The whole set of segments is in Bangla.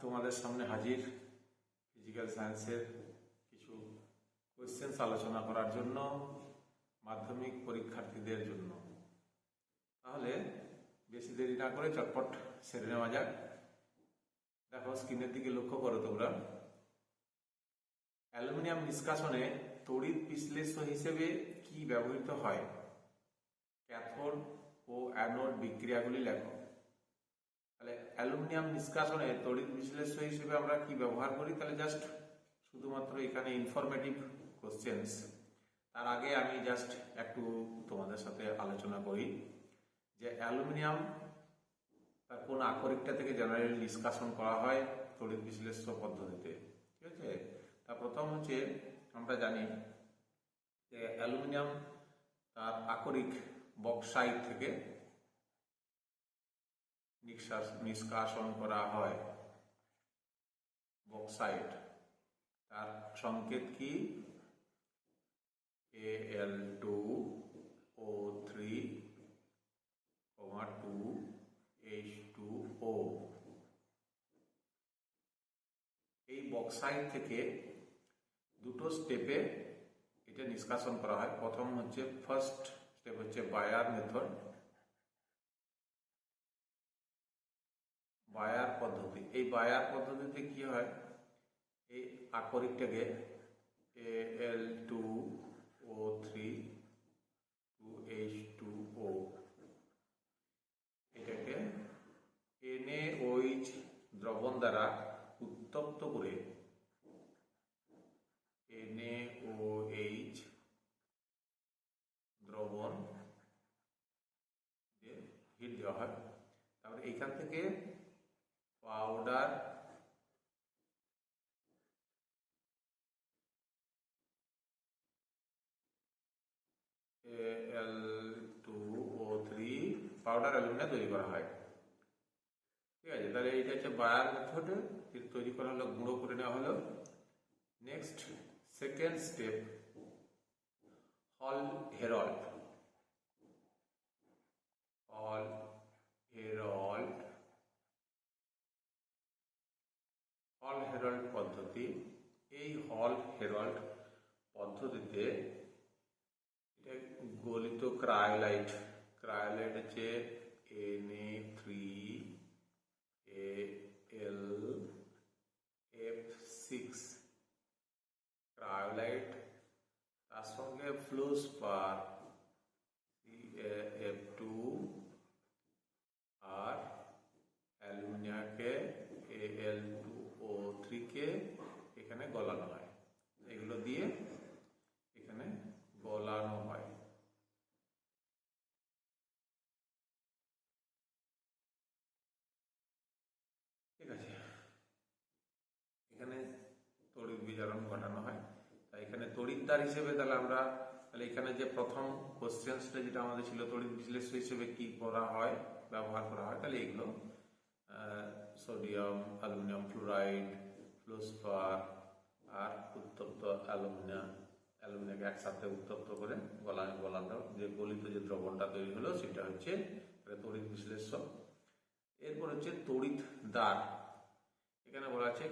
তোমাদের সামনে হাজির ফিজিক্যাল সায়েন্সের কিছু কোয়েশ্চেন্স আলোচনা করার জন্য, মাধ্যমিক পরীক্ষার্থীদের জন্য। তাহলে বেশি দেরি না করে চটপট সেরে নেওয়া যাক। দেখো, স্ক্রিনের দিকে লক্ষ্য করো তোমরা। অ্যালুমিনিয়াম নিষ্কাশনে তড়িৎ বিশ্লেষ্য হিসেবে কি ব্যবহৃত হয়? ক্যাথোড ও অ্যানোড বিক্রিয়াগুলি লেখো। তাহলে অ্যালুমিনিয়াম নিষ্কাশনে তড়িৎ বিশ্লেষ্য হিসেবে আমরা কি ব্যবহার করি? তাহলে জাস্ট শুধুমাত্র এখানে ইনফরমেটিভ কোশ্চেন্স। তার আগে আমি জাস্ট একটু তোমাদের সাথে আলোচনা করি যে অ্যালুমিনিয়াম তার কোন আকরিকটা থেকে জেনারেলি নিষ্কাশন করা হয় তড়িৎ বিশ্লেষ্য পদ্ধতিতে। ঠিক আছে, তা প্রথম হচ্ছে আমরা জানি যে অ্যালুমিনিয়াম তার আকরিক বক্সাইট থেকে নিষ্কাশন করা হয়। বক্সাইট, তার সংকেত কি? Al2O3, 2H2O। এই বক্সাইট থেকে দুটো স্টেপে এটা নিষ্কাশন করা হয়। প্রথম হচ্ছে ফার্স্ট স্টেপ হচ্ছে বায়ার মেথড, বায়ার পদ্ধতি। এই বায়ার পদ্ধতিতে কি হয়? এই আকরিকটাকে Al2O3, 2H2O এটাকে NaOH দ্রবণ দ্বারা উত্তপ্ত করে NaOH দ্রবণ হিট দেওয়া হয়। তারপরে এইখান থেকে পাউডার Al2O3 পাউডার অ্যালুমিনিয়াম তৈরি করা হয়। ঠিক আছে, তাহলে এইটা হচ্ছে বায়ার মেথড, তৈরি করা হলো, গুঁড়ো করে নেওয়া হলো। নেক্সট সেকেন্ড স্টেপ হল হেরল্ড। হল হেরল্ড, হল হেরল্ড পদ্ধতি। এই হল হেরল্ড পদ্ধতিতে গলিত ক্রায়োলাইট, ক্রায়োলাইট হচ্ছে Na3Al(F6) ক্রায়োলাইট, তার সঙ্গে ফ্লুসপার CaF2 আর অ্যালুমিনিয়ামকে Al2O3 কে এখানে গলানো হয়। এগুলো দিয়ে এখানে গলানো হয়। ঠিক আছে, এখানে তড়িৎ বিজারণ ঘটানো হয়। তাই এখানে তড়িৎদ্বার হিসেবে তাহলে এখানে যে প্রথম কোশ্চেন্সটা যেটা আমাদের ছিল, তড়িৎ বিশ্লেষ্য হিসেবে কি করা হয়, ব্যবহার করা হয়, তাহলে এগুলো সোডিয়াম, অ্যালুমিনিয়াম ফ্লুরাইড, ফ্লুসপার আর উত্তপ্ত অ্যালুমিনিয়ামকে একসাথে উত্তপ্ত করে গলানো যে গলিত যে দ্রবণটা তৈরি হলো সেটা হচ্ছে তড়িৎ বিশ্লেষ্য। এরপর হচ্ছে তড়িৎ দ্বার। এখানে বলা আছে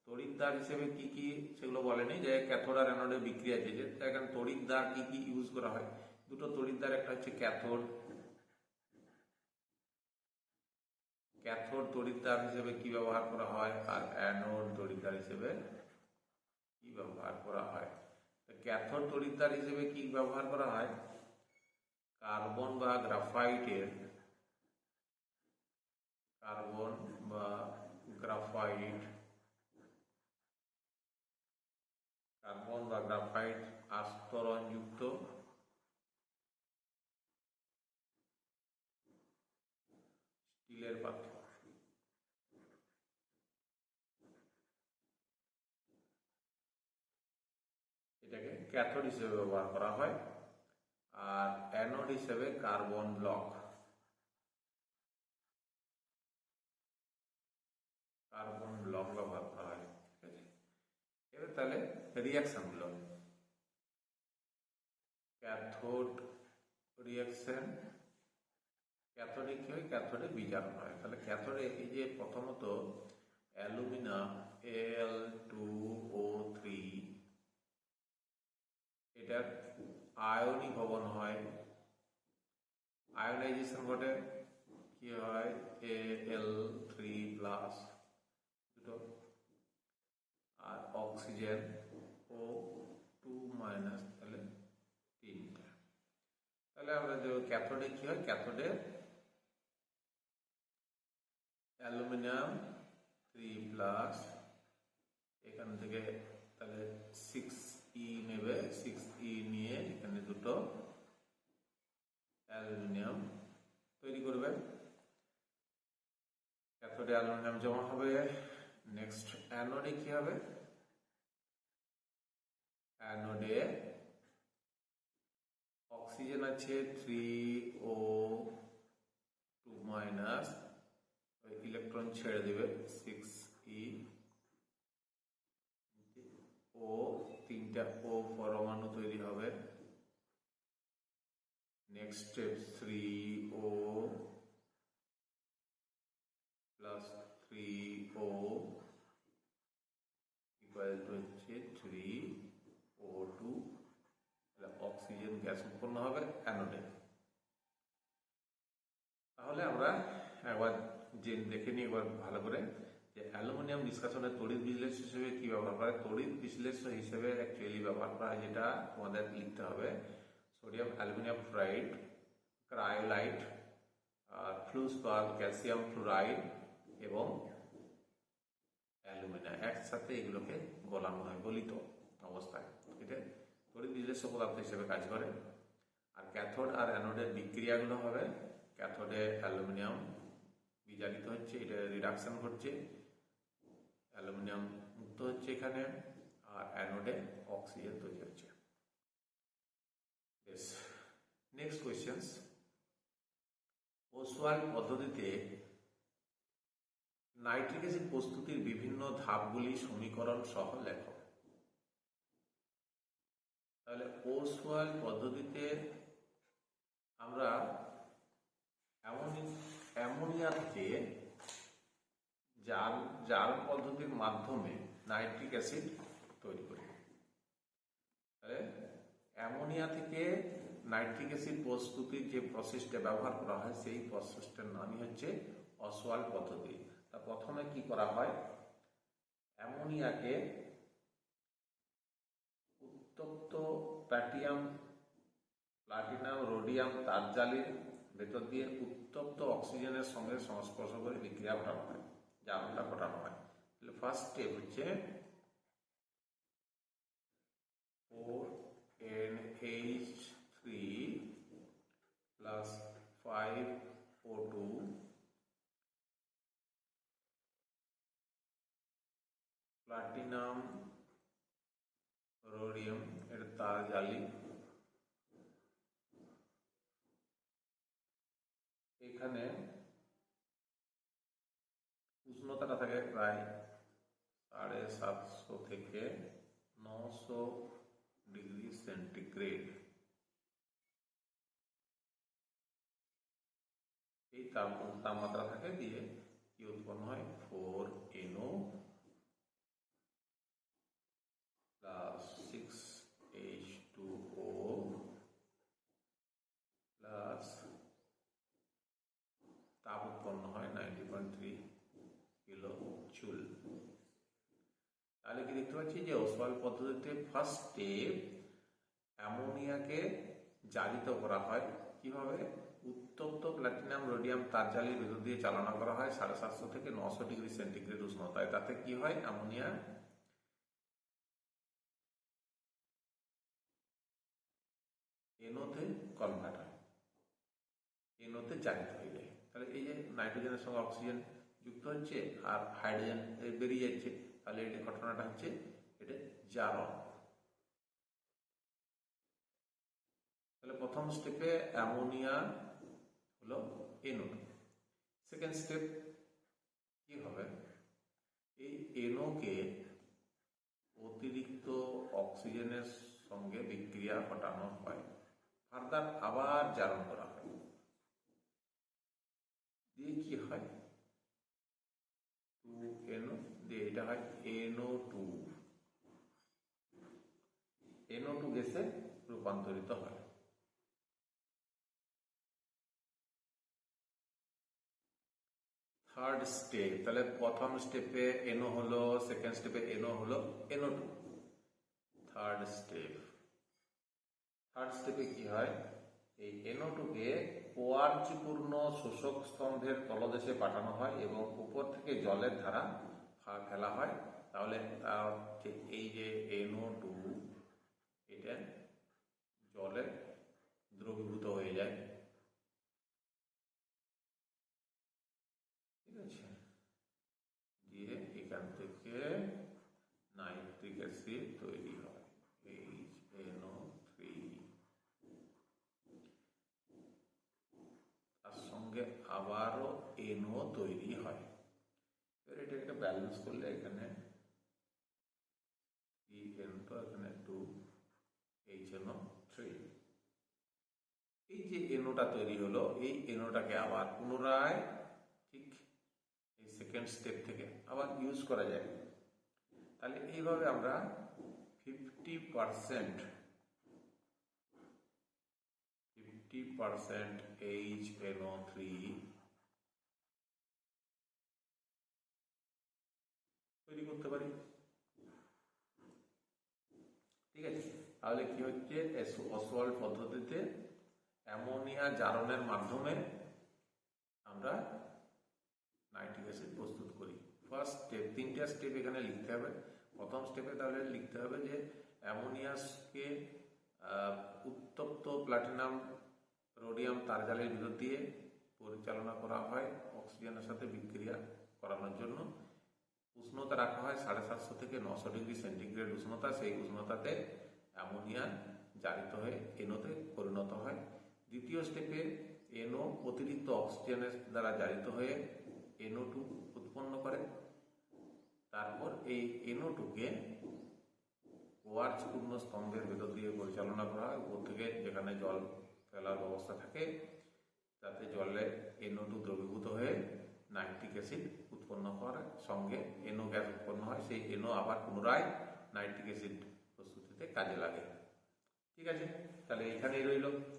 তড়িৎ দ্বার হিসেবে কি কি, সেগুলো বলেনি, যে ক্যাথোড আর অ্যানোডের বিক্রিয়া আছে, যে এখানে তড়িৎ দ্বার কি কি ইউজ করা হয়। দুটো তড়িৎ দ্বার, একটা হচ্ছে ক্যাথোড তড়িৎ দ্বার হিসেবে কি ব্যবহার করা হয়, আর অ্যানোড তড়িৎ দ্বার হিসেবে কি ব্যবহার করা হয়। ক্যাথোড তড়িৎ দ্বার হিসেবে কি ব্যবহার করা হয়? কার্বন বা গ্রাফাইট আস্তরণযুক্ত স্টিলের পাত্র, এটাকে ক্যাথোড হিসেবে ব্যবহার করা হয়। আর অ্যানোড হিসেবে কার্বন ব্লক ব্যবহার করা হয়। ঠিক আছে, এবার তাহলে রিয়াকশন গুলো, ক্যাথোড রিয়াকশন, ক্যাথোডে কি হয়? ক্যাথোডে বিজারণ হয়। তাহলে ক্যাথোডে এই যে প্রথমত অ্যালুমিনিয়াম Al2O3 এটার আয়নীভবন ভবন হয়, আয়োনাইজেশন ঘটে, কি হয় Al3+ দুটো, আর অক্সিজেন O2- তাহলে তিনটা। তাহলে আমরা যে ক্যাথোডে কি হয়, ক্যাথোডে অ্যালুমিনিয়াম 3+, এখান থেকে তাহলে 6E নেবে, 6E নিয়ে এখানে দুটো অ্যালুমিনিয়াম তৈরি করবে, ক্যাথোডে অ্যালুমিনিয়াম জমা হবে। নেক্সট অ্যানোডে কি হবে, অ্যানোডে অক্সিজেন আছে 3O2-, ইলেকট্রন ছেড়ে দেবে 6E, ও তিনটা ও পরমাণু তৈরি হবে। নেক্সট স্টেপ 3O+3O হচ্ছে 3O2, অক্সিজেন গ্যাস উৎপন্ন হবে অ্যানোডে। তাহলে আমরা একবার দেখে নিই একবার ভালো করে যে অ্যালুমিনিয়াম নিষ্কাশনের তড়িৎ বিশ্লেষ্য হিসেবে কি ব্যবহার করে। তড়িৎ বিশ্লেষ্য হিসেবে অ্যাকচুয়ালি ব্যবহার করা হয়, যেটা তোমাদের লিখতে হবে, sodium aluminium fluoride, cryolite, fluorspar calcium fluoride এবং অ্যালুমিনিয়াম একসাথে এগুলোকে গলানো হয় গলিত অবস্থায়। এটা তড়িৎ বিশ্লেষ্য পদার্থ হিসেবে কাজ করে। আর ক্যাথোড আর অ্যানোডের বিক্রিয়াগুলো হবে, ক্যাথোডে অ্যালুমিনিয়াম বিজারিত হচ্ছে, এটা রিডাকশন ঘটছে, অ্যালুমিনিয়াম মুক্ত হচ্ছে এখানে, আর অ্যানোডে অক্সিজেন তৈরি হচ্ছে। বেশ, নেক্সট কোয়েশ্চেন, ওসওয়াল্ড পদ্ধতিতে নাইট্রিক অ্যাসিড প্রস্তুতির বিভিন্ন ধাপগুলি সমীকরণ সহ লেখো। তাহলে ওসওয়াল্ড পদ্ধতিতে আমরা অ্যামোনিয়া থেকে জাল পদ্ধতির মাধ্যমে নাইট্রিক অ্যাসিড তৈরি করি। তাহলে অ্যামোনিয়া থেকে নাইট্রিক অ্যাসিড প্রস্তুতির যে প্রসেসটা ব্যবহার করা হয়, সেই প্রসেসটার নামই হচ্ছে ওসওয়াল্ড পদ্ধতি। তা প্রথমে কি করা হয়, অ্যামোনিয়াকে উত্তপ্ত প্লাটিনাম রোডিয়াম তারজালির ভেতর দিয়ে উত্তপ্ত অক্সিজেনের সঙ্গে সংস্পর্শ করে বিক্রিয়া ঘটানো হয়, জারণটা ঘটানো হয়। তাহলে ফার্স্ট স্টেপ হচ্ছে 4NH3+5O2 প্লাটিনাম রোডিয়াম এর তার জালি, এখানে উষ্ণতাটা থাকে প্রায় 750 থেকে 900 ডিগ্রি সেন্টিগ্রেড। এই তাপমাত্রা থাকে, দিয়ে কি উৎপন্ন হয়, 4NO+6H2O প্লাস তাপ উৎপন্ন হয় 90.3 কিলো জুল। তাহলে কি দেখতে পাচ্ছি যে ওসওয়াল্ড পদ্ধতিতে ফার্স্ট স্টেপ অ্যামোনিয়াকে জারিত করা হয়। কিভাবে, উত্তপ্ত প্লাটিনাম রোডিয়াম তারজালির ভেতর দিয়ে চালনা করা হয় 750 থেকে 900 ডিগ্রি সেন্টিগ্রেড উষ্ণতায়। তাতে কি হয়, অ্যামোনিয়া এনোতে কনভার্ট হয়, এনোতে জারিত হয়ে যায়। তাহলে এই যে নাইট্রোজেনের সঙ্গে অক্সিজেন যুক্ত হচ্ছে আর হাইড্রোজেন বেরিয়ে যাচ্ছে, তাহলে এই ঘটনাটা হচ্ছে এটা জারণ। তাহলে প্রথম স্টেপে অ্যামোনিয়া হলো এনোড। সেকেন্ড স্টেপ কি হবে, এই এনোকে অতিরিক্ত অক্সিজেনের সঙ্গে বিক্রিয়া ঘটানো হয়, ফার্দার আবার জারণ করা হয়, দিয়ে কি হয়, 2 2NO দিয়ে এটা হয় NO2 NO2 গ্যাসে রূপান্তরিত হয়। থার্ড স্টেপ, তাহলে প্রথম স্টেপে NO হলো, সেকেন্ড স্টেপে NO হলো, NO2। থার্ড স্টেপে কি হয়, এই NO2 কে কোয়ার্চপূর্ণ শোষক স্তম্ভের তলদেশে পাঠানো হয় এবং উপর থেকে জলের ধারা ফেলা হয়। তাহলে ঠিক এই যে NO2 এটা জলে দ্রবীভূত হয়ে যায়, ঠিক আছে, দিয়ে এখান থেকে নাইট্রিক অ্যাসিড তৈরি হয়, HNO3। তার সঙ্গে আবারও NO তৈরি হয়। এবার এটাকে ব্যালেন্স করলে এখানে 3N তো এখানে 2 HNO3। এই যে NOটা তৈরি হলো, এই NOটাকে আবার পুনরায় ঠিক এই সেকেন্ড স্টেপ থেকে আবার ইউজ করা যায়। তাহলে এইভাবে আমরা 50% HNO3 তৈরি করতে পারি, ঠিক আছে। তাহলে কি হচ্ছে, অসওয়াল্ড পদ্ধতিতে অ্যামোনিয়া জারণের মাধ্যমে আমরা নাইট্রিক অ্যাসিড প্রস্তুত করি। ফার্স্ট স্টেপ, তিনটা স্টেপ এখানে লিখতে হবে। প্রথম স্টেপে তাহলে লিখতে হবে যে অ্যামোনিয়াসকে উত্তপ্ত প্লাটিনাম রোডিয়াম তারজালের ভিতর দিয়ে পরিচালনা করা হয় অক্সিজেনের সাথে বিক্রিয়া করানোর জন্য। উষ্ণতা রাখা হয় 750 থেকে 900 ডিগ্রি সেন্টিগ্রেড উষ্ণতা। সেই উষ্ণতাতে অ্যামোনিয়া জারিত হয়ে NOতে পরিণত হয়। দ্বিতীয় স্টেপে NO অতিরিক্ত অক্সিজেনের দ্বারা জারিত হয়ে NO2 উৎপন্ন করে। তারপর এই NO2কে কোয়ার্চপূর্ণ স্তম্ভের ভেতর দিয়ে পরিচালনা করা হয় উপর থেকে, যেখানে জল ফেলার ব্যবস্থা থাকে, যাতে জলে NO2 দ্রবীভূত হয়ে নাইট্রিক অ্যাসিড উৎপন্ন করার সঙ্গে NO গ্যাস উৎপন্ন হয়। সেই NO আবার পুনরায় নাইট্রিক অ্যাসিড প্রস্তুতিতে কাজে লাগে, ঠিক আছে। তাহলে এখানেই রইল।